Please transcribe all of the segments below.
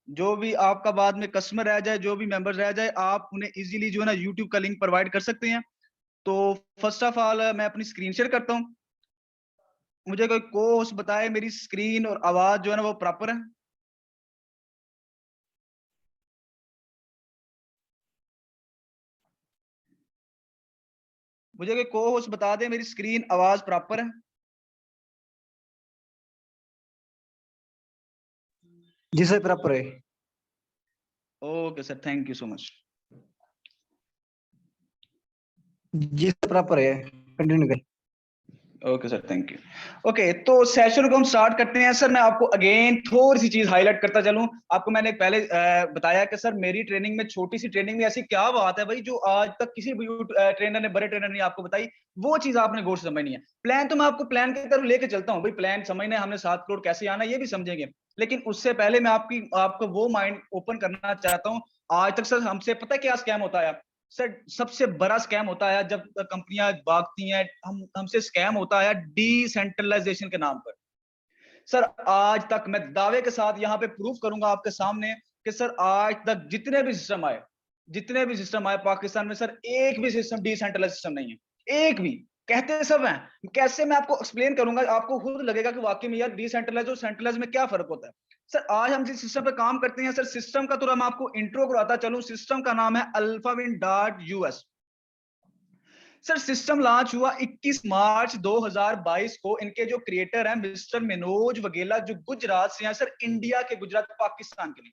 जो भी आपका बाद में कस्टमर रह जाए, जो भी मेंबर रह जाए, आप उन्हें इजीली जो है ना यूट्यूब का लिंक प्रोवाइड कर सकते हैं। तो फर्स्ट ऑफ ऑल मैं अपनी स्क्रीन शेयर करता हूँ। मुझे कोई को होस्ट बताए मेरी स्क्रीन और आवाज जो है ना वो प्रॉपर है। मुझे कोई को होस्ट बता दे मेरी स्क्रीन आवाज प्रॉपर है। जी सर प्रॉपर है। Okay sir, thank you so much. जी सर प्रॉपर है, कंटिन्यू करें। Okay sir, thank you. Okay, तो सेशन को हम स्टार्ट करते हैं। सर मैं आपको अगेन थोड़ी सी चीज हाईलाइट करता चलूं। आपको मैंने पहले बताया कि सर मेरी ट्रेनिंग में, छोटी सी ट्रेनिंग में ऐसी क्या बात है भाई जो आज तक किसी भी ट्रेनर ने, बड़े ट्रेनर ने आपको बताई। वो चीज आपने गौर से समझनी है। प्लान तो मैं आपको प्लान की तरफ लेके चलता हूँ भाई। प्लान समझना है, हमने 7 करोड़ कैसे आना ये भी समझेंगे। लेकिन उससे पहले मैं आपको वो माइंड ओपन करना चाहता हूँ। आज तक सर हमसे पता है क्या स्कैम होता है? सर सबसे बड़ा स्कैम होता है जब कंपनियां भागती हैं, हमसे स्कैम होता है डिसेंट्रलाइजेशन के नाम पर। सर आज तक मैं दावे के साथ यहाँ पे प्रूफ करूंगा आपके सामने कि सर आज तक जितने भी सिस्टम आए पाकिस्तान में, सर एक भी सिस्टम डिसेंट्रलाइज सिस्टम नहीं है, एक भी। कहते सब हैं। कैसे मैं आपको एक्सप्लेन करूंगा, आपको खुद लगेगा कि वाकई में यार डिसेंट्रलाइज और सेंट्रलाइज में क्या फर्क होता है। सर आज हम जिस सिस्टम पे काम करते हैं, सर सिस्टम का थोड़ा मैं आपको इंट्रो करवाता चलूं। सिस्टम का नाम है alphawind.us। सर सिस्टम लॉन्च हुआ 21 मार्च 2022 को। इनके जो क्रिएटर हैं मिस्टर मनोज वगेला, जो गुजरात से हैं। सर इंडिया के, गुजरात पाकिस्तान के नहीं।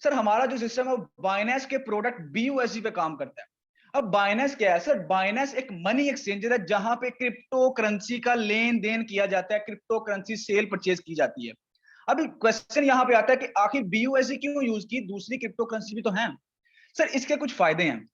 सर हमारा जो सिस्टम है वो बाइनेंस के प्रोडक्ट BUSD पे काम करता है। अब बाइनेंस क्या है सर? बाइनेंस एक मनी एक्सचेंजर है जहां पे क्रिप्टो करेंसी का लेन देन किया जाता है, क्रिप्टो करेंसी सेल परचेज की जाती है। अभी क्वेश्चन यहाँ पे आता है कि आखिर BUSD क्यों यूज की, दूसरी क्रिप्टो करेंसी भी तो है। सर इसके कुछ फायदे हैं।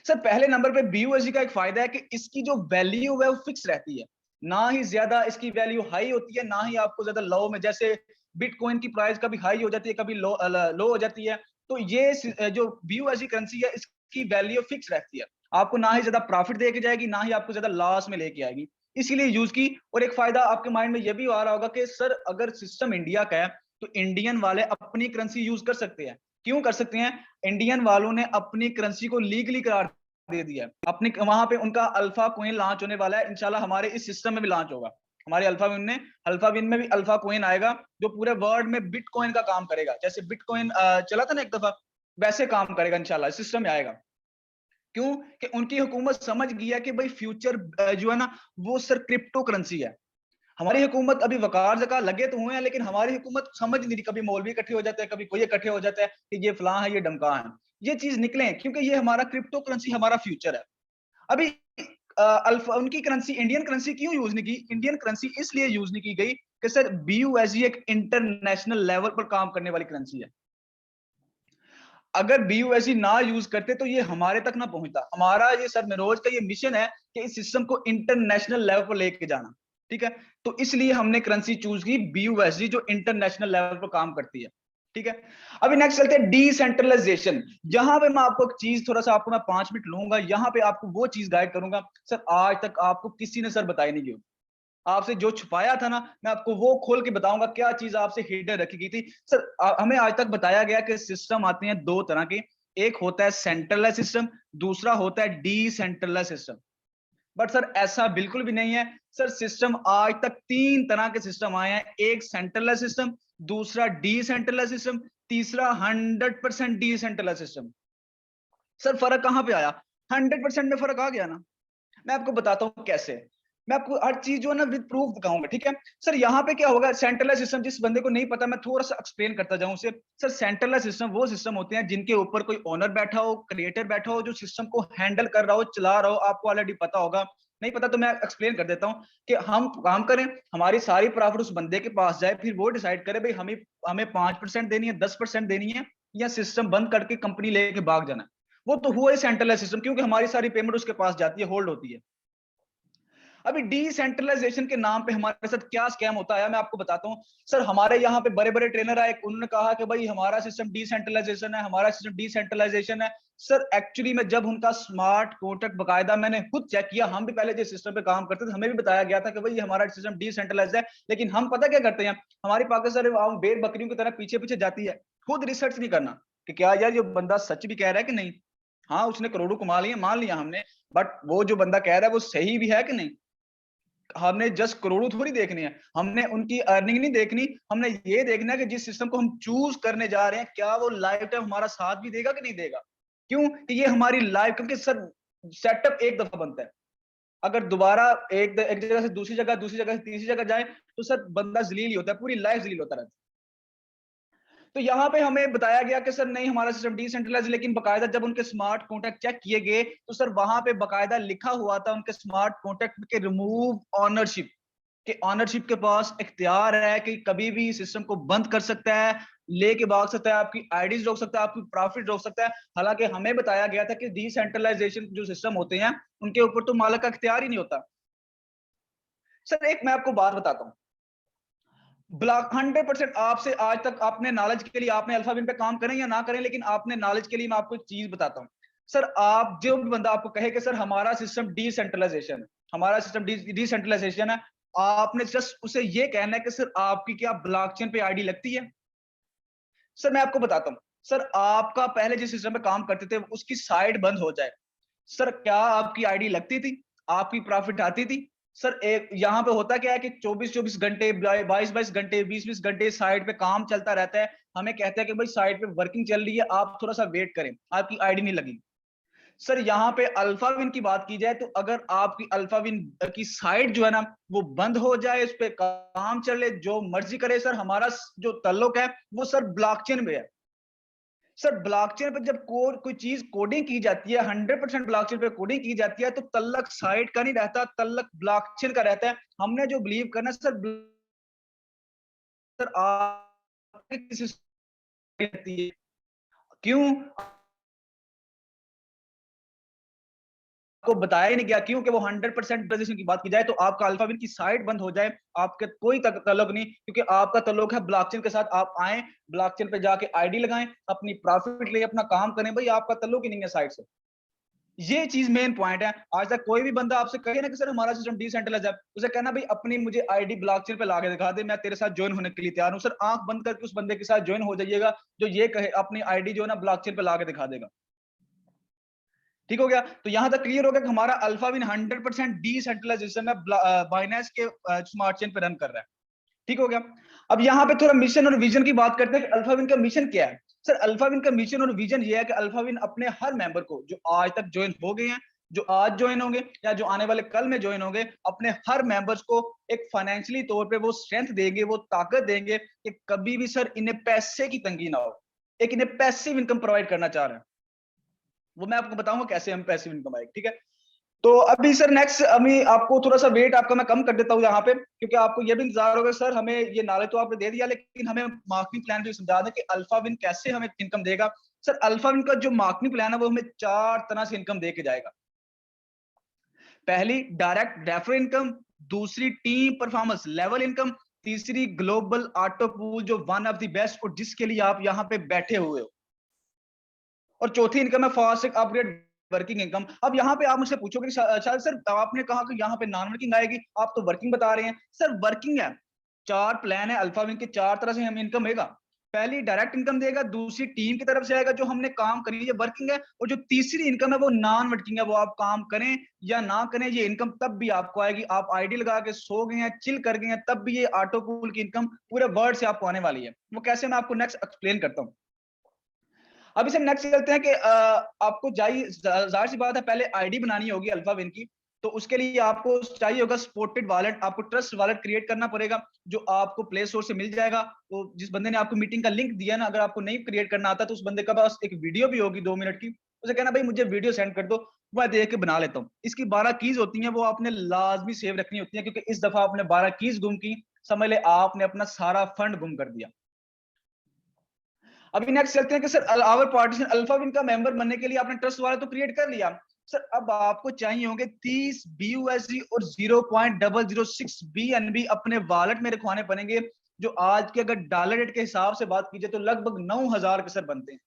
सर पहले नंबर पे BUSD का एक फायदा है कि इसकी जो वैल्यू है वो फिक्स रहती है। ना ही ज्यादा इसकी वैल्यू हाई होती है, ना ही आपको ज्यादा लो में। जैसे बिटकॉइन की प्राइस कभी हाई हो जाती है, कभी लो हो जाती है। तो ये जो BUSD करेंसी है इसकी वैल्यू फिक्स रहती है। आपको ना ही ज्यादा प्रॉफिट देके जाएगी, ना ही आपको ज्यादा लॉस में लेके आएगी। इसीलिए यूज की। और एक फायदा आपके माइंड में यह भी आ रहा होगा कि सर अगर सिस्टम इंडिया का है तो इंडियन वाले अपनी करेंसी यूज कर सकते हैं। क्यों कर सकते हैं? इंडियन वालों ने अपनी करेंसी को लीगली करार दे दिया है। अपने वहां पे उनका अल्फा कोइन लॉन्च होने वाला है, इंशाल्लाह हमारे इस सिस्टम में भी लॉन्च होगा। हमारे अल्फा विन में भी अल्फा कोइन आएगा जो पूरे वर्ल्ड में बिटकॉइन का काम करेगा। जैसे बिटकॉइन चला था ना एक दफा, वैसे काम करेगा इंशाल्लाह, सिस्टम में आएगा। क्यों? कि उनकी हुकूमत समझ गया कि भाई फ्यूचर जो है ना वो सर क्रिप्टो करेंसी है। हमारी हुकूमत अभी वकार जका लगे तो हुए हैं, लेकिन हमारी हुकूमत समझ नहीं रही। कभी मौलवी इकट्ठे हो जाते हैं, कभी कोई इकट्ठे हो जाता है कि ये फलां है, ये डमका है। ये चीज निकले क्योंकि ये हमारा क्रिप्टो करेंसी हमारा फ्यूचर है। अभी अल्फा उनकी करेंसी, इंडियन करेंसी क्यों यूज नहीं की? इंडियन करेंसी इसलिए यूज नहीं की गई कि सर BUSD एक इंटरनेशनल लेवल पर काम करने वाली करेंसी है। अगर BUSD ना यूज करते तो ये हमारे तक ना पहुंचता। हमारा ये सर मनोज का ये मिशन है कि इस सिस्टम को इंटरनेशनल लेवल पर लेके जाना। ठीक है, तो इसलिए हमने करेंसी चूज की BUSD जो इंटरनेशनल लेवल पर काम करती है। ठीक है, अभी नेक्स्ट चलते हैं डिसेंट्रलाइजेशन। यहां पे मैं आपको एक चीज, थोड़ा सा आपको मैं 5 मिनट लूंगा, यहां पे आपको वो चीज गाइड करूंगा सर आज तक आपको किसी ने सर बताई नहीं गई। आपसे जो छुपाया था ना, मैं आपको वो खोल के बताऊंगा क्या चीज आपसे हिडन रखी गई थी। सर हमें आज तक बताया गया कि सिस्टम आते हैं 2 तरह के। एक होता है सेंट्रलाइज सिस्टम, दूसरा होता है डिसेंट्रलाइज सिस्टम। बट सर ऐसा बिल्कुल भी नहीं है। सर सिस्टम आज तक 3 तरह के सिस्टम आए हैं। एक सेंट्रलाइज सिस्टम, दूसरा डिसेंट्रलाइज सिस्टम, तीसरा 100% डिसेंट्रलाइज सिस्टम। सर फर्क कहां पे आया? 100% में फर्क आ गया ना। मैं आपको बताता हूँ कैसे। मैं आपको हर चीज जो है ना विद प्रूफ दिखाऊंगा। ठीक है सर, यहाँ पे क्या होगा, सेंट्रलाइज सिस्टम, जिस बंदे को नहीं पता मैं थोड़ा सा एक्सप्लेन करता जाऊं उसे। सर सेंट्रलाइज सिस्टम वो सिस्टम होते हैं जिनके ऊपर कोई ओनर बैठा हो, क्रिएटर बैठा हो, जो सिस्टम को हैंडल कर रहा हो, चला रहा हो। आपको ऑलरेडी पता होगा, नहीं पता तो मैं एक्सप्लेन कर देता हूँ कि हम काम करें, हमारी सारी प्रॉफिट उस बंदे के पास जाए, फिर वो डिसाइड करे भाई हमें हमें 5% देनी है, 10% देनी है, या सिस्टम बंद करके कंपनी लेके भाग जाना। वो तो हुआ ही सेंट्रलाइज सिस्टम, क्योंकि हमारी सारी पेमेंट उसके पास जाती है, होल्ड होती है। अभी डिसेंट्रलाइजेशन के नाम पे हमारे साथ क्या स्कैम होता है मैं आपको बताता हूँ। सर हमारे यहाँ पे बड़े बड़े ट्रेनर आए, उन्होंने कहा कि भाई हमारा सिस्टम डिसेंट्रलाइजेशन है, हमारा सिस्टम डिसेंट्रलाइजेशन है। सर एक्चुअली में जब उनका स्मार्ट कॉन्ट्रैक्ट बकायदा मैंने खुद चेक किया, हम भी पहले जिस सिस्टम पे काम करते थे हमें भी बताया गया था कि भाई हमारा सिस्टम डिसेंट्रलाइज्ड है, लेकिन हम पता क्या करते हैं, हमारी पाकिस्तान आवाम भेड़ बकरियों की तरह पीछे पीछे जाती है, खुद रिसर्च नहीं करना कि क्या यार ये बंदा सच भी कह रहा है कि नहीं। हाँ उसने करोड़ों कमा लिए, मान लिया हमने, बट वो जो बंदा कह रहा है वो सही भी है कि नहीं। हमने जस्ट करोड़ों थोड़ी देखनी है, हमने उनकी अर्निंग नहीं देखनी, हमने ये देखना है कि जिस सिस्टम को हम चूज करने जा रहे हैं क्या वो लाइफ टाइम हमारा साथ भी देगा कि नहीं देगा। क्यों कि ये हमारी लाइफ, क्योंकि सर सेटअप एक दफा बनता है, अगर दोबारा एक जगह से दूसरी जगह से तीसरी जगह जाए तो सर बंदा जलील ही होता है, पूरी लाइफ जलील होता रहता है। तो यहाँ पे हमें बताया गया कि सर नहीं हमारा सिस्टम डिसेंट्रलाइज, लेकिन बकायदा जब उनके स्मार्ट कॉन्ट्रैक्ट चेक किए गए तो सर वहां पे बकायदा लिखा हुआ था उनके स्मार्ट कॉन्ट्रैक्ट के रिमूव ऑनरशिप, कि ऑनरशिप के पास इख्तियार है कि कभी भी सिस्टम को बंद कर सकता है, लेके भाग सकता है, आपकी आईडीज रोक सकता है, आपकी प्रॉफिट रोक सकता है। हालांकि हमें बताया गया था कि डिसेंट्रलाइजेशन जो सिस्टम होते हैं उनके ऊपर तो मालिक का इख्तियार ही नहीं होता। सर एक मैं आपको बात बताता हूँ, ब्लॉक 100% आपसे आज तक आपने नॉलेज के लिए आपने अल्फाबिन पे काम करें या ना करें, लेकिन आपने नॉलेज के लिए मैं आपको एक चीज बताता हूँ। सर आप जो भी बंदा आपको कहे कि सर हमारा सिस्टम डिसेंट्रलाइजेशन है, हमारा सिस्टम डिसेंट्रलाइजेशन है, आपने जस्ट उसे ये कहना है कि सर आपकी क्या ब्लॉकचेन पे आईडी लगती है। सर मैं आपको बताता हूँ, सर आपका पहले जिस सिस्टम पे काम करते थे उसकी साइट बंद हो जाए, सर क्या आपकी आईडी लगती थी, आपकी प्रॉफिट आती थी। सर एक यहाँ पे होता क्या है कि 24-24 घंटे 22-22 घंटे 20-20 घंटे साइट पे काम चलता रहता है, हमें कहते हैं कि भाई साइट पे वर्किंग चल रही है, आप थोड़ा सा वेट करें, आपकी आईडी नहीं लगी। सर यहाँ पे अल्फाविन की बात की जाए तो अगर आपकी अल्फाविन की साइट जो है ना वो बंद हो जाए, उस पर काम चले, जो मर्जी करे, सर हमारा जो ताल्लुक है वो सर ब्लॉकचेन में है। सर ब्लॉकचेन पे जब कोई चीज कोडिंग की जाती है, 100% ब्लॉकचेन पे कोडिंग की जाती है, तो तल्लक साइट का नहीं रहता, तल्लक ब्लॉकचेन का रहता है। हमने जो बिलीव करना सर, सर आपकी किसी है, क्यों आपको बताया ही नहीं गया, क्यों कि वो 100% की बात की जाए तो आपका अल्फाबिन की साइट बंद हो जाए, आपके कोई ताल्लुक नहीं, क्योंकि आपका ताल्लुक है ब्लॉकचेन के साथ। आप आए ब्लॉकचेन पे जाके आईडी लगाएं, अपनी प्रॉफिट ले अपना काम करें, भाई आपका ताल्लुक ही नहीं है साइट से। ये चीज मेन पॉइंट है। आज तक कोई भी बंदा आपसे कहे ना कि सर हमारा सिस्टम डिसेंट्रलाइज्ड है, उसे कहना भाई अपनी मुझे आईडी ब्लॉकचेन पे लाके दिखा दे, मैं तेरे साथ ज्वाइन होने के लिए तैयार हूं। सर आंख बंद करके उस बंदे के साथ ज्वाइन हो जाइएगा जो ये कहे अपनी आईडी जो है ना ब्लॉकचेन पे लाके दिखा देगा। ठीक हो गया। तो यहां तक क्लियर हो गया कि हमारा अल्फाविन 100% डिसेंट्रलाइजेशन है, बाइनेंस के स्मार्ट चेन पे रन कर रहा है। ठीक हो गया। अब यहाँ पे थोड़ा मिशन और विजन की बात करते हैं कि अल्फाविन का मिशन क्या है। सर अल्फाविन का मिशन और विजन ये है कि अल्फाविन अपने हर मेंबर को जो आज तक ज्वाइन हो गए हैं, जो आज ज्वाइन होंगे या जो आने वाले कल में ज्वाइन होंगे, अपने हर मेंबर्स को एक फाइनेंशियली तौर पे वो स्ट्रेंथ देंगे, वो ताकत देंगे कि कभी भी सर इन्हें पैसे की तंगी ना हो। एक इन्हें पैसिव इनकम प्रोवाइड करना चाह रहे हैं, वो मैं आपको बताऊंगा कैसे हम पैसिव इनकम आएगी। ठीक है। तो अभी सर नेक्स्ट अभी आपको थोड़ा सा वेट आपका मैं कम कर देता हूँ यहाँ पे, क्योंकि आपको ये भी इंतजार होगा सर हमें ये नॉलेज तो आपने दे दिया, लेकिन हमें मार्केटिंग प्लान भी समझा दें कि अल्फाविन कैसे हमें इनकम देगा। सर अल्फाविन का जो मार्केटिंग प्लान है वो हमें 4 तरह से इनकम दे के जाएगा। पहली डायरेक्ट रेफरल इनकम, दूसरी टीम परफॉर्मेंस लेवल इनकम, तीसरी ग्लोबल ऑटो पूल जो वन ऑफ द बेस्ट और जिसके लिए आप यहाँ पे बैठे हुए हो, और चौथी इनकम है फास्ट अपग्रेड वर्किंग इनकम। अब यहाँ पे आप मुझसे पूछोगे शायद सर आपने कहा कि यहाँ पे नॉन वर्किंग आएगी, आप तो वर्किंग बता रहे हैं। सर वर्किंग है, 4 प्लान है अल्फाविन के, 4 तरह से हमें इनकम देगा। पहली डायरेक्ट इनकम देगा, दूसरी टीम की तरफ से आएगा जो हमने काम करी है वर्किंग है, और जो तीसरी इनकम है वो नॉन वर्किंग है, वो आप काम करें या ना करें ये इनकम तब भी आपको आएगी। आप आईडी लगा के सो गए हैं, चिल कर गए हैं, तब भी ये ऑटो पूल की इनकम पूरे वर्ल्ड से आपको आने वाली है। वो कैसे मैं आपको नेक्स्ट एक्सप्लेन करता हूँ। अभी से नेक्स्ट चलते हैं कि आपको जाहिर सी बात है पहले आईडी बनानी होगी अल्फाविन की, तो उसके लिए आपको चाहिए होगा सपोर्टेड वॉलेट, आपको ट्रस्ट वॉलेट क्रिएट करना पड़ेगा जो आपको प्ले स्टोर से मिल जाएगा। तो जिस बंदे ने आपको मीटिंग का लिंक दिया ना, अगर आपको नहीं क्रिएट करना आता तो उस बंदे के पास एक वीडियो भी होगी 2 मिनट की, उसे कहना भाई मुझे वीडियो सेंड कर दो, मैं देख के बना लेता हूँ। इसकी 12 कीज होती हैं, वो आपने लाजमी सेव रखनी होती है, क्योंकि इस दफा आपने 12 कीज गुम की, समझ ले आपने अपना सारा फंड गुम कर दिया। अभी नेक्स्ट चलते हैं कि सर आवर पार्टीशन अल्फाविन का मेंबर बनने के लिए आपने ट्रस्ट वाला तो क्रिएट कर लिया। सर अब आपको चाहिए होंगे 30 BUSD और 0.006 BNB अपने वॉलेट में रखवाने पड़ेंगे, जो आज के अगर डॉलर रेट के हिसाब से बात की जाए तो लगभग 9,000 के सर बनते हैं।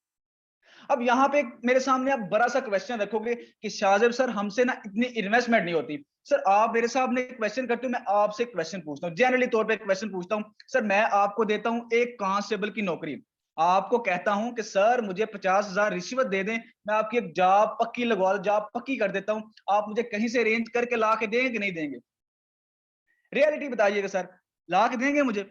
अब यहाँ पे मेरे सामने आप बड़ा सा क्वेश्चन रखोगे कि शाहजेब सर हमसे ना इतनी इन्वेस्टमेंट नहीं होती। सर आप मेरे सामने क्वेश्चन करते हो, मैं आपसे क्वेश्चन पूछता हूँ, जनरली तौर पे क्वेश्चन पूछता हूँ। सर मैं आपको देता हूँ एक कांस्टेबल की नौकरी, आपको कहता हूं कि सर मुझे 50,000 रिश्वत दे दें, मैं आपकी एक जॉब पक्की लगवा, जॉब पक्की कर देता हूं, आप मुझे कहीं से अरेंज करके ला के देंगे कि नहीं देंगे? रियलिटी बताइएगा सर, ला के देंगे मुझे?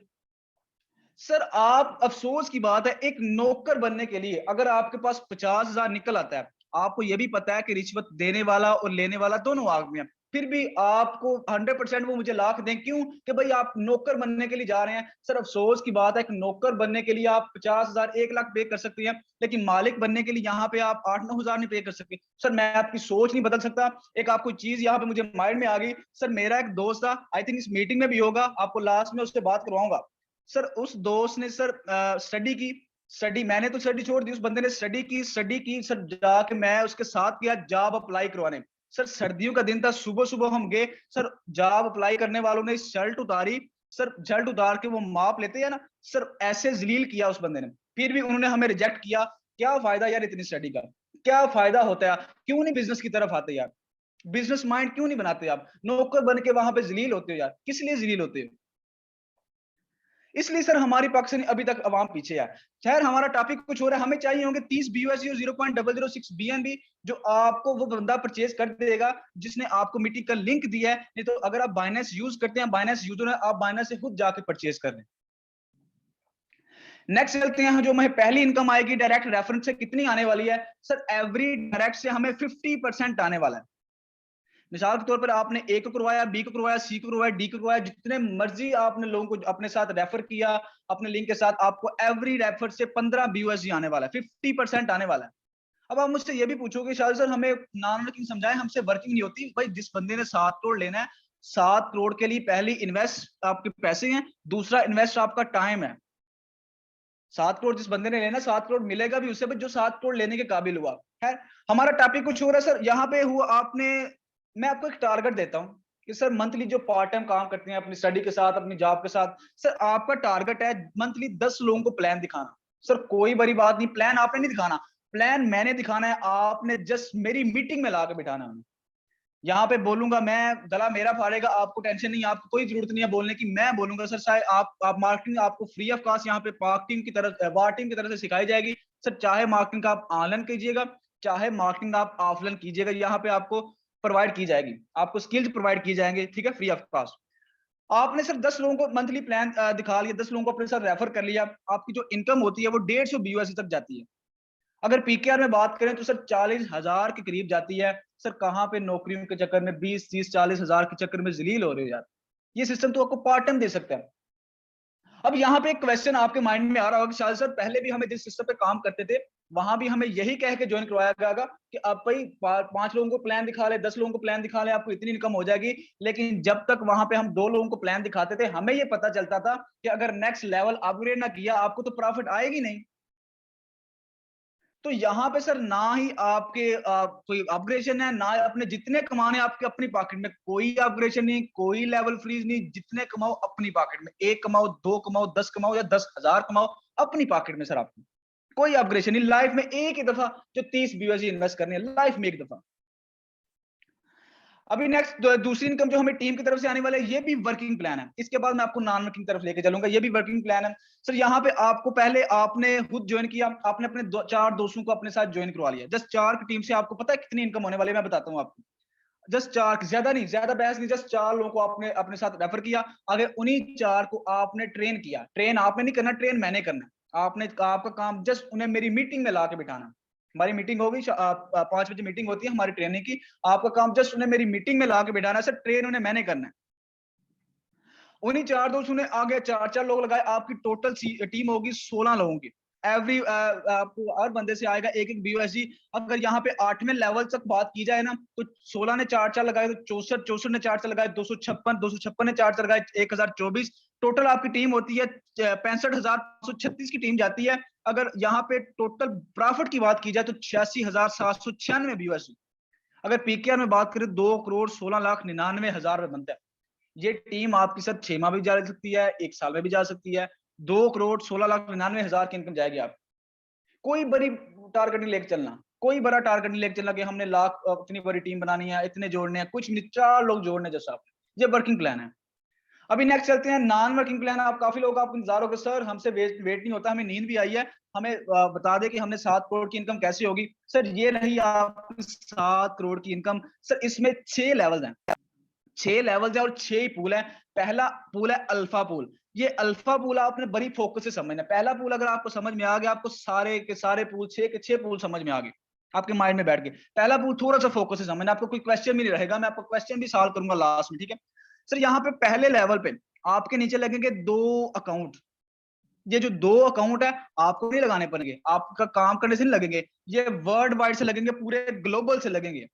सर आप, अफसोस की बात है, एक नौकर बनने के लिए अगर आपके पास 50,000 निकल आता है, आपको यह भी पता है कि रिश्वत देने वाला और लेने वाला दोनों आदमी हैं, फिर भी आपको 100% वो मुझे लाख दें, क्यों? कि भाई आप नौकर बनने के लिए जा रहे हैं। सर अफसोस की बात है कि नौकर बनने के लिए आप 50,000 1 लाख पे कर सकते हैं, लेकिन मालिक बनने के लिए यहाँ पे आप 8-9 हज़ार नहीं पे कर सकते। सर मैं आपकी सोच नहीं बदल सकता। एक आपको चीज यहाँ पे मुझे माइंड में आ गई। सर मेरा एक दोस्त था, आई थिंक इस मीटिंग में भी होगा, आपको लास्ट में उससे बात करवाऊंगा। सर उस दोस्त ने सर स्टडी की, स्टडी, मैंने तो स्टडी छोड़ दी, उस बंदे ने स्टडी की सर, जाके मैं उसके साथ गया जॉब अप्लाई करवाने। सर सर्दियों का दिन था, सुबह सुबह हम गए, सर जॉब अप्लाई करने वालों ने शर्ट उतारी, सर शर्ट उतार के वो माप लेते हैं ना, सर ऐसे जलील किया उस बंदे ने, फिर भी उन्होंने हमें रिजेक्ट किया। क्या फायदा यार इतनी स्टडी का, क्या फायदा होता है? क्यों नहीं बिजनेस की तरफ आते यार? बिजनेस माइंड क्यों नहीं बनाते आप? नौकर बन के वहां पे जलील होते हो यार, किस लिए जलील होते हो? इसलिए सर हमारी पाकिस्तानी अभी तक अवाम पीछे है। खैर हमारा टॉपिक कुछ हो रहा है, हमें चाहिए होंगे 30 BUSD और 0.006 BNB, जो आपको वो बंदा परचेज कर देगा जिसने आपको मीटिंग का लिंक दिया है। नहीं तो अगर आप बाइनेंस यूज करते हैं, बाइनेंस यूजर है, आप बाइनेंस से खुद जाके परचेज कर लें। नेक्स्ट चलते हैं, जो हमें पहली इनकम आएगी डायरेक्ट रेफरेंस से, कितनी आने वाली है? सर एवरी डायरेक्ट से हमें 50% आने वाला है। मिसाल के तौर पर आपने ए को करवाया, बी को करवाया, सी को करवाया, डी को करवाया, जितने मर्जी आपने लोगों को अपने साथ रेफर किया अपने लिंक के साथ, आपको एवरी रेफर से 15 BUSD आने वाला है, 50% आने वाला है। अब आप मुझसे ये भी पूछोगे शायद सर हमें नॉन वर्किंग समझाएं, हमसे वर्किंग नहीं होती। भाई जिस बंदे ने 7 करोड़ लेना है, 7 करोड़ के लिए पहली इन्वेस्ट आपके पैसे हैं, दूसरा इन्वेस्ट आपका टाइम है। 7 करोड़ जिस बंदे ने लेना, 7 करोड़ मिलेगा भी उससे जो 7 करोड़ लेने के काबिल हुआ है। हमारा टॉपिक कुछ हो रहा है सर, यहाँ पे हुआ आपने, मैं आपको एक टारगेट देता हूँ कि सर मंथली जो पार्ट टाइम काम करते हैं अपनी स्टडी के साथ, अपनी जॉब के साथ, सर आपका टारगेट है मंथली 10 लोगों को प्लान दिखाना। सर कोई बड़ी बात नहीं, प्लान आपने नहीं दिखाना, प्लान मैंने दिखाना है, आपने जस्ट मेरी मीटिंग में लाकर बिठाना है। यहाँ पे बोलूंगा मैं, गला मेरा फाड़ेगा, आपको टेंशन नहीं, आपको कोई जरूरत नहीं है बोलने की, मैं बोलूंगा सर शायद आप मार्केटिंग आपको फ्री ऑफ कॉस्ट यहाँ पे पार्क टीम की तरफ, वार टीम की तरफ से सिखाई जाएगी। सर चाहे मार्केटिंग का आप ऑनलाइन कीजिएगा, चाहे मार्केटिंग आप ऑफलाइन कीजिएगा, यहाँ पे आपको प्रोवाइड की जाएगी, आपको स्किल्स प्रोवाइड की जाएंगे, ठीक है, फ्री ऑफ कॉस्ट। आपने सर 10 लोगों को मंथली प्लान दिखा लिया, 10 लोगों को अपने साथ रेफर कर लिया, आपकी जो इनकम होती है वो 150 BUSD तक जाती है। अगर पीकेआर में बात करें तो सर 40,000 के करीब जाती है। सर कहाँ पे नौकरियों के चक्कर में 20-30-40,000 के चक्कर में जलील हो रहे हो यार? ये सिस्टम तो आपको पार्ट टाइम दे सकता है। अब यहाँ पे एक क्वेश्चन आपके माइंड में आ रहा होगा कि शायद सर पहले भी हमें जिस सिस्टम पे काम करते थे वहां भी हमें यही कह के ज्वाइन करवाया गया कि आप भाई 5 लोगों को प्लान दिखा ले, 10 लोगों को प्लान दिखा ले, आपको इतनी इनकम हो जाएगी। लेकिन जब तक वहां पे हम 2 लोगों को प्लान दिखाते थे, हमें ये पता चलता था कि अगर नेक्स्ट लेवल अपग्रेड ना किया आपको तो प्रॉफिट आएगी नहीं। तो यहाँ पे सर ना ही आपके कोई अपग्रेडेशन है, ना अपने जितने कमाने आपके अपनी पॉकेट में, कोई अपग्रेडेशन नहीं, कोई लेवल फ्रीज नहीं, जितने कमाओ अपनी पॉकेट में, 1 कमाओ, 2 कमाओ, 10 कमाओ या 10,000 कमाओ, अपनी पॉकेट में सर आपको कोई अपग्रेडेशन नहीं। लाइफ में एक ही दफा जो 30 BUSD इन्वेस्ट करनी है, लाइफ में एक दफा। अभी नेक्स्ट दूसरी इनकम जो हमें टीम की तरफ से आने वाला है, ये भी वर्किंग प्लान है। इसके बाद मैं आपको नॉन वर्किंग तरफ लेके चलूंगा, ये भी वर्किंग प्लान है। सर यहाँ पे आपको पहले आपने खुद ज्वाइन किया, आपने अपने 4 दोस्तों को अपने साथ ज्वाइन करवा लिया, जस्ट 4 की टीम से आपको पता है कितनी इनकम होने वाली है? मैं बताता हूँ आपको, जस्ट 4, ज्यादा नहीं, ज्यादा बहस नहीं, जस्ट 4 लोगों को आपने अपने साथ रेफर किया। अगर उन्हीं 4 को आपने ट्रेन किया, ट्रेन आपने नहीं करना, ट्रेन मैंने करना। आपने, आपका काम जस्ट उन्हें मेरी मीटिंग में ला के बिठाना। हमारी मीटिंग होगी 5 बजे मीटिंग होती है हमारी ट्रेनिंग की, आपका काम जस्ट उन्हें मेरी मीटिंग में ला के बिठाना है सर, ट्रेन उन्हें मैंने करना है। उन्हीं 4 दोस्तों ने आगे 4-4 लोग लगाए, आपकी टोटल टीम होगी 16 लोगों की। एवरी आपको हर बंदे से आएगा 1-1 BUSD। अगर यहाँ पे 8वें लेवल तक बात की जाए ना, तो 16 ने 4-4 लगाए तो 64 ने 4-4 लगाए, 256 ने 4-4 लगाए, 1024 टोटल आपकी टीम होती है। 65,536 की टीम जाती है। अगर यहाँ पे टोटल प्रॉफिट की बात की जाए तो 86,796 BUSD। अगर पीकेआर में बात करें 2,16,99,000 बनता है। ये टीम आपके साथ 6 माह भी जा सकती है, 1 साल में भी जा सकती है। 2,16,99,000 की इनकम जाएगी आप। कोई बड़ी टारगेट लेके चलना, कोई बड़ा टारगेट नहीं लेके चलना कि हमने लाख इतनी बड़ी टीम बनानी है, इतने जोड़ने हैं, कुछ नहीं, 4 लोग जोड़ने जैसा आपने, ये वर्किंग प्लान है। अभी नेक्स्ट चलते हैं नॉन वर्किंग प्लान। आप काफी लोग आप इंतजार हो गए सर हमसे वेट नहीं होता, हमें नींद भी आई है, हमें बता दे कि हमने 7 करोड़ की इनकम कैसे होगी। सर ये रही आपकी 7 करोड़ की इनकम। सर इसमें 6 लेवल्स हैं, 6 लेवल्स है और 6 ही पूल है। पहला पूल है अल्फा पूल। ये अल्फा पूल आपने बड़ी फोकस से समझना है। पहला पूल अगर आपको समझ में आ गया, आपको सारे के सारे पूल 6 के 6 पूल समझ में आ गए आपके माइंड में बैठ के। पहला पूल थोड़ा सा फोकस से समझना, आपको कोई क्वेश्चन भी नहीं रहेगा, मैं आपको क्वेश्चन भी सॉल्व करूंगा लास्ट में, ठीक है। सर यहाँ पे पहले लेवल पे आपके नीचे लगेंगे 2 अकाउंट। ये जो 2 अकाउंट है आपको नहीं लगाने पड़ेंगे, आपका काम करने से नहीं लगेंगे, ये वर्ल्ड वाइड से लगेंगे, पूरे ग्लोबल से लगेंगे।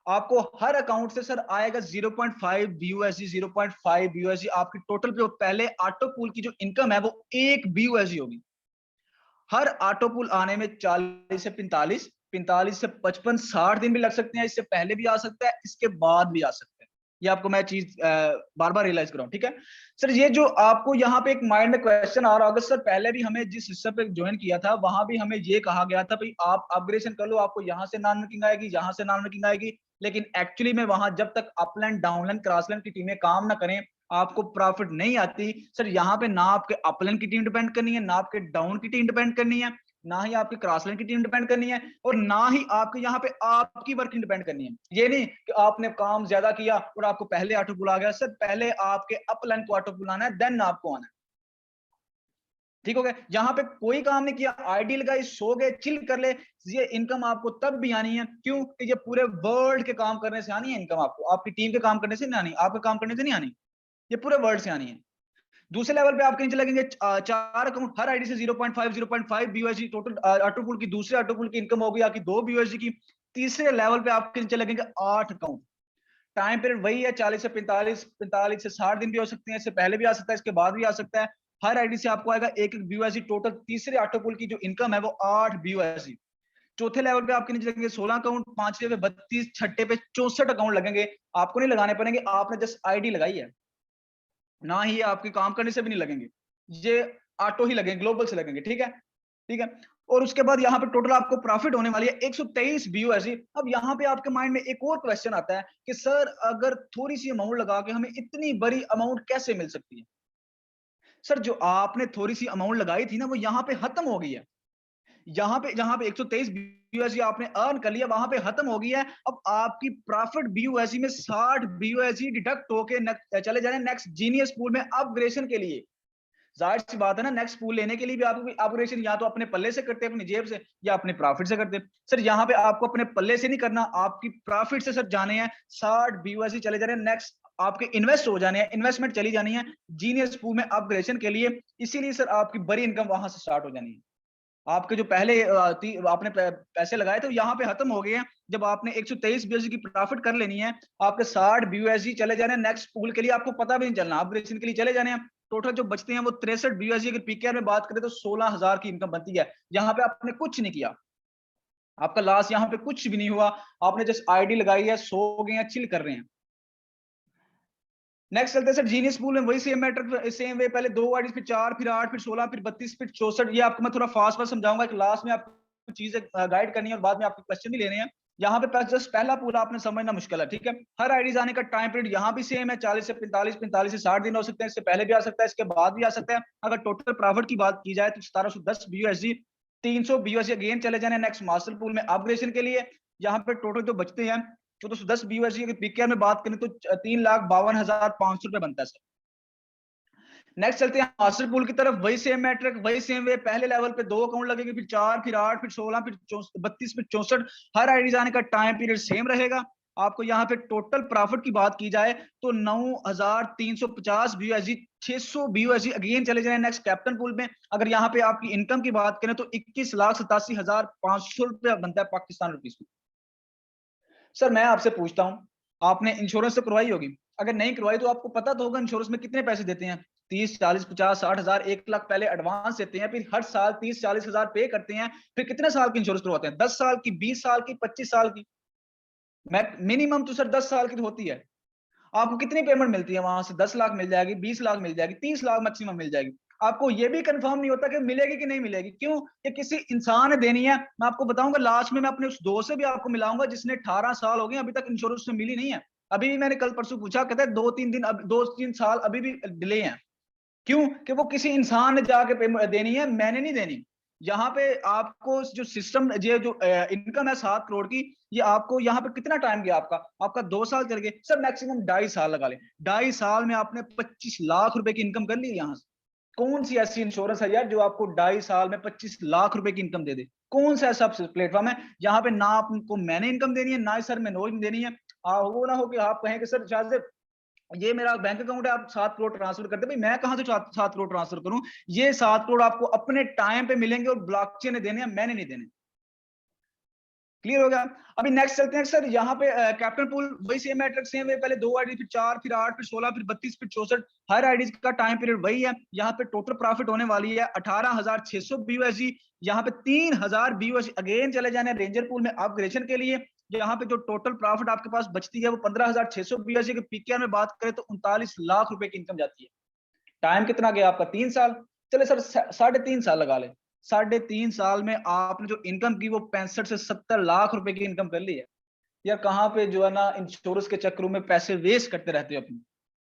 आपको हर अकाउंट से सर आएगा 0.5 BUSD, 0.5 BUSD आपकी टोटल पे। पहले ऑटो पूल की जो इनकम है वो 1 BUSD होगी। हर ऑटो पूल आने में 40 से 45, 45 से 55, 60 दिन भी लग सकते हैं, इससे पहले भी आ सकता है, इसके बाद भी आ सकता है। ये आपको मैं चीज बार बार रियलाइज कराऊं, ठीक है। सर ये जो आपको यहाँ पे एक माइंड में क्वेश्चन आ रहा होगा, सर पहले भी हमें जिस सिस्टम पे ज्वाइन किया था वहां भी हमें ये कहा गया था भाई आप अपग्रेडेशन कर लो, आपको यहाँ से नॉन वर्किंग आएगी, यहाँ से नॉन वर्किंग आएगी। लेकिन एक्चुअली में वहां जब तक अपलैंड डाउनलाइन क्रॉसलाइन की टीमें काम ना करें आपको प्रॉफिट नहीं आती। सर यहाँ पे ना आपके अपलाइन की टीम डिपेंड करनी है, ना आपके डाउन की टीम डिपेंड करनी है, ना ही आपकी क्रॉसलाइन की टीम डिपेंड करनी है, और ना ही आपके यहाँ पे आपकी वर्किंग डिपेंड करनी है। ये नहीं कि आपने काम ज्यादा किया और आपको पहले ऑटो पुल आ गया। सर पहले आपके अपलाइन को ऑटो पुल आना है, देन आपको आना है, ठीक हो गया। यहाँ पे कोई काम नहीं किया, आईडी लगाई, सो गए, चिल कर ले, ये इनकम आपको तब भी आनी है। क्यों कि ये पूरे वर्ल्ड के काम करने से आनी है इनकम, आपको आपकी टीम के काम करने से नहीं आनी, आपके काम करने से नहीं आनी, ये पूरे वर्ल्ड से आनी है। दूसरे लेवल पे आपके नीचे लगेंगे 4 अकाउंट, हर आईडी से 0.5 BUSD टोटल ऑटो पूल की। दूसरे ऑटो पूल की इनकम होगी आपकी 2 BUSD की। तीसरे लेवल पे आपके नीचे लगेंगे 8 अकाउंट। टाइम पीरियड वही है 40 से 45, 45 से 60 दिन भी हो सकते हैं, इससे पहले भी आ सकता है, इसके बाद भी आ सकता है। हर आईडी से आपको आएगा 1 BUSD टोटल। तीसरे ऑटो पूल की जो इनकम है वो 8 BUSD। चौथे लेवल पे आपके नीचे लगेंगे 16 अकाउंट, पांचवे पे 32, छठे पे 64 अकाउंट लगेंगे। आपको नहीं लगाने पड़ेंगे, आपने जस्ट आईडी लगाई है, ना ही आपके काम करने से भी नहीं लगेंगे, ये ऑटो ही लगेंगे, ग्लोबल से लगेंगे, ठीक है, ठीक है। और उसके बाद यहाँ पे टोटल आपको प्रॉफिट होने वाली है 123 BUSD। अब यहाँ पे आपके माइंड में एक और क्वेश्चन आता है कि सर अगर थोड़ी सी अमाउंट लगा के हमें इतनी बड़ी अमाउंट कैसे मिल सकती है। सर जो आपने थोड़ी सी अमाउंट लगाई थी ना वो यहाँ पे खत्म हो गई है। यहाँ पे 123 BUSD आपने अर्न कर लिया, वहां पे खत्म हो गई है। अब आपकी प्रॉफिट BUSD में 60 BUSD डिडक्ट होके चले जा रहे हैं नेक्स्ट जीनियस पूल में अपग्रेडेशन के लिए। जाहिर सी बात है ना, नेक्स्ट पूल लेने के लिए भी आपको अपग्रेडेशन या तो अपने पल्ले से करते हैं, अपनी जेब से, या अपने प्रॉफिट से करते हैं। सर यहाँ पे आपको अपने पल्ले से नहीं करना, आपकी प्रॉफिट से सर जाने हैं। 60 BUSD चले जा रहे हैं नेक्स्ट, आपके इन्वेस्ट हो जाने हैं, इन्वेस्टमेंट चली जानी है जीनियस पूल में अपग्रेडेशन के लिए। इसीलिए सर आपकी बड़ी इनकम वहां से स्टार्ट हो जानी है। आपके जो पहले आपने पैसे लगाए थे यहाँ पे खत्म हो गए हैं। जब आपने 123 BUSD की प्रॉफिट कर लेनी है, आपके 60 BUSD चले जाने हैं नेक्स्ट पूल के लिए, आपको पता भी नहीं चलना, अपग्रेडेशन के लिए चले जाने हैं। टोटल जो बचते हैं वो 63 BUSD। अगर पीकेआर में बात करें तो 16,000 की इनकम बनती है। यहाँ पे आपने कुछ नहीं किया, आपका लॉस यहाँ पे कुछ भी नहीं हुआ, आपने जस्ट आईडी लगाई है, सो गए हैं, चिल कर रहे हैं। नेक्स्ट चलते हैं सर जीनियस पूल में, वही सेम मैटर, सेम वे, पहले 2 आईडी, फिर 4, फिर 8, फिर 16, फिर 32, फिर 64। ये आपको मैं थोड़ा फास्ट फास्ट समझाऊंगा कि लास्ट में आपको चीजें गाइड करनी है और बाद में आपके क्वेश्चन भी लेने हैं। यहाँ पे जस्ट पहला पूल आपने समझना मुश्किल है, ठीक है। हर आईडी आने का टाइम पीरियड यहाँ भी सेम है, 40 से 45, 45 से 60 दिन हो सकते हैं, इससे पहले भी आ सकता है, इसके बाद भी आ सकता है। अगर टोटल प्रॉफिट की बात की जाए तो 1710 BUSD, 300 BUSD अगेन चले जाने नेक्स्ट मास्टर पूल में अपग्रेडेशन के लिए। यहाँ पे टोटल जो बचते हैं 1410 BUSD की पीकेआर में बात करें तो 3,52,500 रुपए बनता है सर। नेक्स्ट चलते हैं मास्टर पूल की तरफ, वही सेम मैट्रिक, वही सेम वे। पहले लेवल पे 2 अकाउंट लगेंगे, फिर 4, फिर 8, फिर 16, फिर 32, फिर 64। हर आईडी आने का टाइम पीरियड सेम रहेगा। आपको यहाँ पे टोटल प्रॉफिट की बात की जाए तो 9,350 BUSD, 600 BUSD अगेन चले जाए नेक्स्ट कैप्टन पूल में। अगर यहाँ पे आपकी इनकम की बात करें तो 21,87,500 रुपया बनता है पाकिस्तान रुपीज में। सर मैं आपसे पूछता हूँ, आपने इंश्योरेंस तो करवाई होगी, अगर नहीं करवाई तो आपको पता तो होगा इंश्योरेंस में कितने पैसे देते हैं। 30, 40, 50, 60,000, 1 लाख पहले एडवांस देते हैं, फिर हर साल 30, 40,000 पे करते हैं। फिर कितने साल की इंश्योरेंस करवाते हैं, 10 साल की, 20 साल की, 25 साल की। मैं मिनिमम तो सर 10 साल की होती है। आपको कितनी पेमेंट मिलती है वहां से? 10 लाख मिल जाएगी, 20 लाख मिल जाएगी, 30 लाख मैक्सिमम मिल जाएगी। आपको ये भी कंफर्म नहीं होता कि मिलेगी कि नहीं मिलेगी। क्यों? ये किसी इंसान ने देनी है। मैं आपको बताऊंगा लास्ट में, मैं अपने उस दोस्त से भी आपको मिलाऊंगा जिसने 18 साल हो गए अभी तक इंश्योरेंस से मिली नहीं है। अभी भी मैंने कल परसों पूछा, कहते हैं 2-3 दिन, अब 2-3 साल अभी भी डिले है। क्यों? कि वो किसी इंसान ने जाके पेमेंट देनी है, मैंने नहीं देनी। यहाँ पे आपको जो सिस्टम, ये जो इनकम है 7 करोड़ की, ये आपको यहाँ पे कितना टाइम गया आपका? आपका 2 साल चल गए सर, मैक्सिमम 2.5 साल लगा ले। 2.5 साल में आपने 25 लाख रुपए की इनकम कर ली यहाँ से। कौन सी ऐसी इंश्योरेंस है यार जो आपको 2.5 साल में 25 लाख रुपए की इनकम दे दे? कौन सा ऐसा प्लेटफॉर्म है? यहाँ पे ना आपको मैंने इनकम देनी है, ना ही सर मैंने देनी है। वो ना हो कि आप कहें कि सर शायद ये मेरा बैंक अकाउंट है, आप 7 करोड़ ट्रांसफर करते, भाई मैं कहां से 7 करोड़ ट्रांसफर करूं? ये 7 करोड़ आपको अपने टाइम पे मिलेंगे और ब्लॉकचेन ने देने हैं, मैंने नहीं देने। क्लियर हो गया? अभी नेक्स्ट चलते हैं सर, यहाँ पे कैपिटल पूल वही सेम मैट्रिक्स सेम है, पहले 2 आईडी, फिर 4, फिर 8, फिर 16, फिर 32, फिर 64, हर आईडी का टाइम पीरियड वही है। यहाँ पे टोटल प्रॉफिट होने वाली है 18,600 BUSD। यहाँ पे 3,000 BUSD अगेन चले जाने रेंजर पूल में अपग्रेडेशन के लिए। यहाँ पे जो टोटल प्रॉफिट आपके पास बचती है वो 15,600 BUSD के पीकेआर में बात करें तो 39 लाख रुपए की इनकम जाती है। टाइम कितना गया आपका? 3 साल। चले सर 3.5 साल लगा ले। 3.5 साल में आपने जो इनकम की वो 65 से 70 लाख रुपए की इनकम कर ली है। यार कहाँ पे जो है ना इंश्योरेंस के चक्करों में पैसे वेस्ट करते रहते हो अपनी।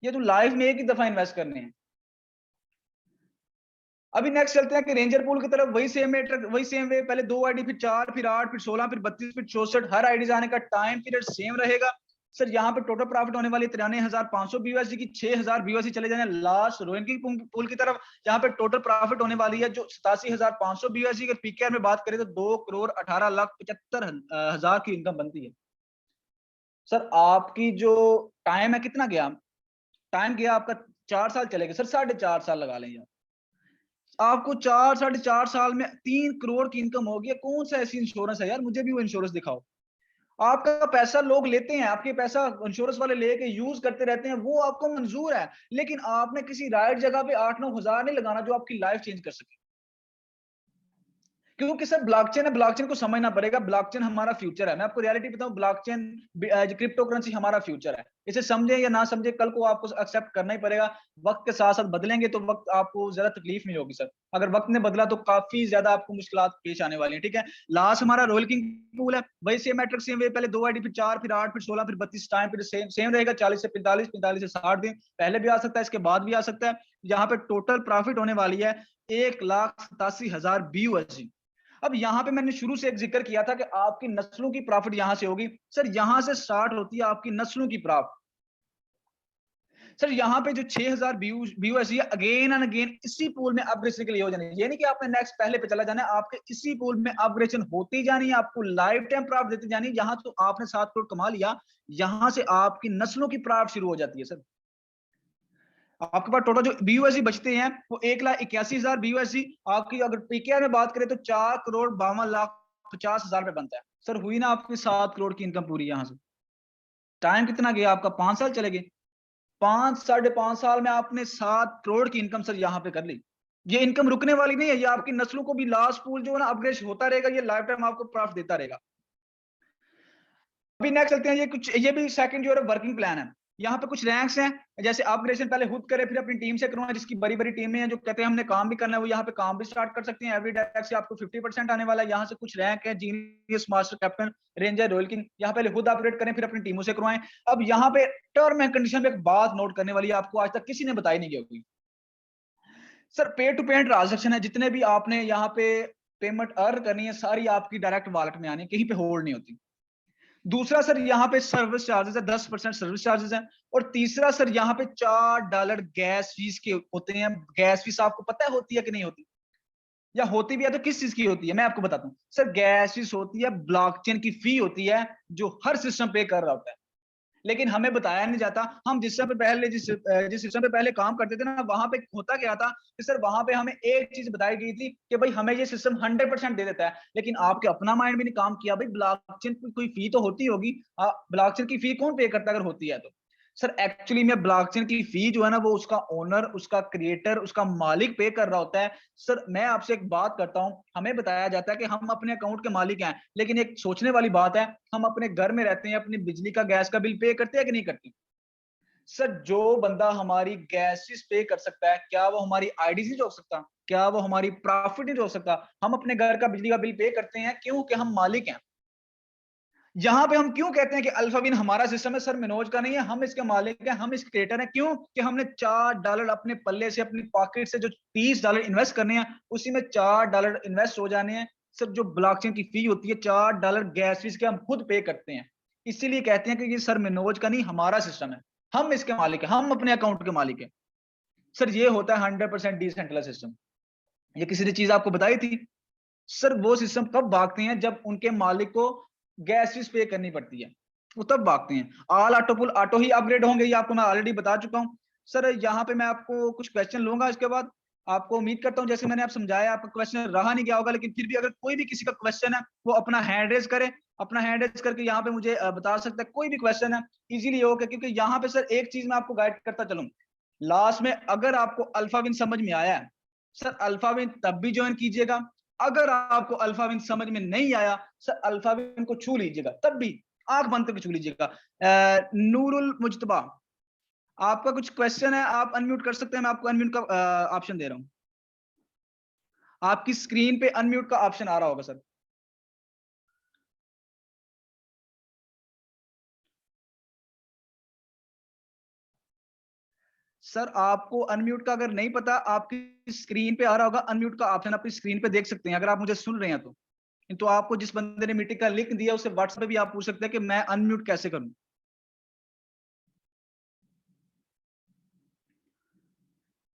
ये तो लाइफ में एक ही दफा इन्वेस्ट करने हैं। अभी नेक्स्ट चलते हैं कि रेंजर पूल की तरफ, वही सेम मेट्रिक, वही सेम वे, पहले 2 आईडी, फिर 4, फिर 8, फिर 16, फिर 32, फिर 64, हर आईडी आने का टाइम पीरियड सेम रहेगा। सर यहाँ पे टोटल प्रॉफिट होने वाली 93,500 BUSD की, 6,000 BUSD चले जाने लास्ट रोइंग पूल की तरफ। यहाँ पे टोटल प्रॉफिट होने वाली है जो 87,500 BUSD के पीकेआर में बात करें तो 2,18,75,000 की इनकम बनती है। सर आपकी जो टाइम है कितना गया? टाइम गया आपका 4 साल चलेगा सर, 4.5 साल लगा लें यार। आपको 4-4.5 साल में 3 करोड़ की इनकम होगी। कौन सा ऐसी इंश्योरेंस है यार? मुझे भी वो इंश्योरेंस दिखाओ। आपका पैसा लोग लेते हैं, आपके पैसा इंश्योरेंस वाले लेके यूज करते रहते हैं, वो आपको मंजूर है, लेकिन आपने किसी राइट जगह पे 8-9 हजार नहीं लगाना जो आपकी लाइफ चेंज कर सके। क्योंकि सर ब्लॉकचेन है, ब्लॉकचेन को समझना पड़ेगा। ब्लॉकचेन हमारा फ्यूचर है। मैं आपको रियलिटी बताऊं, ब्लॉकचेन क्रिप्टो करेंसी हमारा फ्यूचर है। इसे समझे या ना समझे, कल को आपको एक्सेप्ट करना ही पड़ेगा। वक्त के साथ साथ बदलेंगे तो वक्त आपको ज्यादा तकलीफ नहीं होगी सर। अगर वक्त ने बदला तो काफी ज्यादा आपको मुश्किलात पेश आने वाली है। ठीक है, लास्ट हमारा रॉयल किंग पूल है, वही सेम मैट्रिक सेम वे, पहले 2 आईडी, फिर 4, फिर 8, फिर 16, फिर 32, टाइम फिर सेम रहेगा 40 से 45, 45 से 60 दिन, पहले भी आ सकता है, इसके बाद भी आ सकता है। यहाँ पे टोटल प्रॉफिट होने वाली है 1,87,000 BUSD। अब यहाँ पे मैंने शुरू से एक जिक्र किया था कि आपकी नस्लों की प्रॉफिट यहां से होगी। सर यहां से स्टार्ट होती है आपकी नस्लों की प्रॉफिट। सर यहाँ पे जो 6,000 BUSD है, अगेन एंड अगेन इसी पूल में अपग्रेडेशन के लिए हो जाने। ये नहीं कि आपने नेक्स्ट पहले पे चला जाना है, आपके इसी पूल में अपग्रेडेशन होती जानी है, आपको लाइफ टाइम प्रॉफिट देती जानी है। यहाँ तो आपने 7 करोड़ कमा लिया, यहाँ से आपकी नस्लों की प्रॉफिट शुरू हो जाती है। सर आपके पास टोटल जो BUSD बचते हैं वो 1,81,000 BUSD। आपकी अगर पीकेआर में बात करें तो 4,52,50,000 रुपए बनता है। सर हुई ना आपकी 7 करोड़ की इनकम पूरी। यहाँ से टाइम कितना गया आपका? 5 साल चले गए। 5-5.5 साल में आपने 7 करोड़ की इनकम सर यहाँ पे कर ली। ये इनकम रुकने वाली नहीं है, ये आपकी नस्लों को भी लास्ट पूल जो है ना अपग्रेड होता रहेगा, ये लाइफ टाइम आपको प्रॉफिट देता रहेगा। अभी नेक्स्ट चलते हैं, ये भी सेकंड जो है वर्किंग प्लान है। यहाँ पे कुछ रैंक्स हैं, जैसे अपग्रेडेशन पहले खुद करे फिर अपनी टीम से करवाएं, जिसकी बड़ी बड़ी टीमें हैं जो कहते हैं हमने काम भी करना है, वो यहाँ पे काम भी स्टार्ट कर सकते हैं। एवरी डेस्क से आपको 50% आने वाला है। यहाँ से कुछ रैंक है, genius, master, captain, ranger, royal king. यहाँ पहले खुद अपग्रेड करें फिर अपनी टीमों से करवाएं। अब यहाँ पे टर्म एंड कंडीशन में एक बात नोट करने वाली है, आपको आज तक किसी ने बताई नहीं होगी। सर पे टू पेमेंट ट्रांजेक्शन है, जितने भी आपने यहाँ पे पेमेंट अर्न करनी है सारी आपकी डायरेक्ट वॉलेट में आनी, कहीं पे होल्ड नहीं होती। दूसरा सर यहाँ पे सर्विस चार्जेस है, 10% सर्विस चार्जेस है। और तीसरा सर यहाँ पे $4 गैस फीस के होते हैं। गैस फीस आपको पता है होती है कि नहीं होती, या होती भी है तो किस चीज की होती है? मैं आपको बताता हूँ सर। गैस फीस होती है ब्लॉकचेन की फी होती है जो हर सिस्टम पे कर रहा होता है, लेकिन हमें बताया नहीं जाता। हम जिस सिस्टम पे पहले काम करते थे ना, वहां पे होता क्या था कि सर वहां पे हमें एक चीज बताई गई थी कि भाई हमें ये सिस्टम 100% दे देता है, लेकिन आपके अपना माइंड भी नहीं काम किया, भाई ब्लॉकचेन की कोई फी तो होती होगी। ब्लॉकचेन की फी कौन पे करता है अगर होती है तो? सर एक्चुअली में ब्लॉकचेन की फी जो है ना वो उसका ओनर, उसका क्रिएटर, उसका मालिक पे कर रहा होता है। सर मैं आपसे एक बात करता हूं, हमें बताया जाता है कि हम अपने अकाउंट के मालिक हैं, लेकिन एक सोचने वाली बात है, हम अपने घर में रहते हैं, अपनी बिजली का, गैस का बिल पे करते हैं कि नहीं करते? सर जो बंदा हमारी गैसेस पे कर सकता है, क्या वो हमारी आईडी नहीं रोक सकता? क्या वो हमारी प्रॉफिट नहीं रोक सकता? हम अपने घर का बिजली का बिल पे करते हैं क्यों? कि हम मालिक हैं। यहाँ पे हम क्यों कहते हैं कि अल्फाविन हमारा सिस्टम है? सर मनोज का नहीं है, हम इसके मालिक हैं, हम इसके क्रिएटर हैं। क्यों? कि हमने $4 अपने पल्ले से, अपनी पॉकेट से जो $30 इन्वेस्ट करने हैं, उसी में $4 इन्वेस्ट हो जाने हैं। सर जो ब्लॉकचेन की फी होती है $4 गैस फीस के हम खुद पे करते हैं। इसीलिए कहते हैं कि ये सर मनोज का नहीं, हमारा सिस्टम है। हम इसके मालिक हैं, हम अपने अकाउंट के मालिक हैं। सर ये होता है 100% डिसेंट्रलाइज्ड सिस्टम। ये किसी ने चीज आपको बताई थी? सर वो सिस्टम कब भागते हैं? जब उनके मालिक को गैस फीस पे करनी पड़ती है, वो तब भागते हैं। ऑल ऑटो पुल ऑटो ही अपग्रेड होंगे, ये आपको मैं ऑलरेडी बता चुका हूं। सर यहाँ पे मैं आपको कुछ क्वेश्चन लूंगा, इसके बाद आपको उम्मीद करता हूं जैसे मैंने आप समझाया आपका क्वेश्चन रहा नहीं गया होगा, लेकिन फिर भी अगर कोई भी किसी का क्वेश्चन है वो अपना हैंड रेज करे। अपना हैंड रेज करके यहाँ पे मुझे बता सकता है, कोई भी क्वेश्चन है इजीली हो गया। क्योंकि यहाँ पे सर एक चीज मैं आपको गाइड करता चलूं, लास्ट में अगर आपको अल्फाविन समझ में आया है, सर अल्फाविन तब भी ज्वाइन कीजिएगा। अगर आपको अल्फाविन समझ में नहीं आया, सर अल्फाविन को छू लीजिएगा, तब भी आंख बंद करके छू लीजिएगा। नूरुल मुजतबा, आपका कुछ क्वेश्चन है, आप अनम्यूट कर सकते हैं, मैं आपको अनम्यूट का ऑप्शन दे रहा हूं। आपकी स्क्रीन पे अनम्यूट का ऑप्शन आ रहा होगा सर। सर आपको अनम्यूट का अगर नहीं पता, आपकी स्क्रीन पे आ रहा होगा अनम्यूट का ऑप्शन, अपनी स्क्रीन पे देख सकते हैं अगर आप मुझे सुन रहे हैं तो। तो आपको जिस बंदे ने मीटिंग का लिंक दिया उसे व्हाट्सएप पे भी आप पूछ सकते हैं कि मैं अनम्यूट कैसे करूं।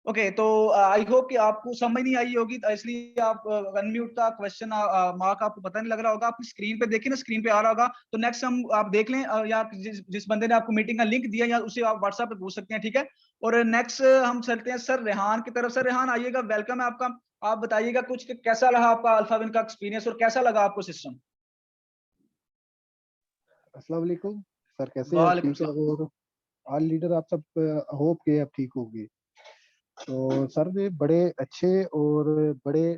ओके तो आई होप कि आपको समझ नहीं आई होगी, तो इसलिए आप अनम्यूट का क्वेश्चन मार्क आपको पता नहीं लग रहा होगा। आपकी स्क्रीन पे देखिए ना, स्क्रीन पे आ रहा होगा। तो नेक्स्ट हम आप देख लें, या जिस बंदे ने आपको मीटिंग का लिंक दिया या उसे आप व्हाट्सएप पे पूछ सकते हैं, ठीक है। और नेक्स्ट हम चलते हैं सर रेहान की तरफ। सर रेहान आइएगा, वेलकम है आपका। आप बताइएगा कुछ कि कैसा लगा आपका अल्फाविन का एक्सपीरियंस और कैसा लगा आपको सिस्टम? अस्सलाम वालेकुम सर, कैसे हैं आप? वालेकुम ठीक है। सलाम। और ऑल लीडर आप सब होप के आप ठीक होंगे। तो सर ने बड़े अच्छे और बड़े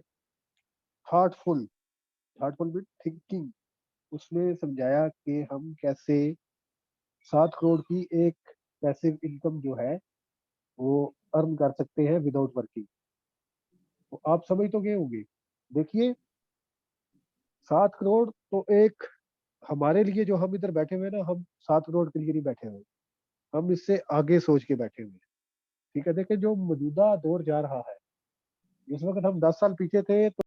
थाटफुल थाटफुल विद थिंकिंग उसमें समझाया कि हम कैसे 7 करोड़ की एक पैसिव इनकम जो है वो अर्न कर सकते हैं विदाउट वर्किंग। तो आप समझ तो गए होंगे। देखिए, 7 करोड़ तो एक हमारे लिए, जो हम इधर बैठे हुए हैं ना, हम 7 करोड़ के लिए नहीं बैठे हुए, हम इससे आगे सोच के बैठे हुए हैं। ठीक है, देखिए जो मौजूदा दौर जा रहा है, इस वक्त हम 10 साल पीछे थे तो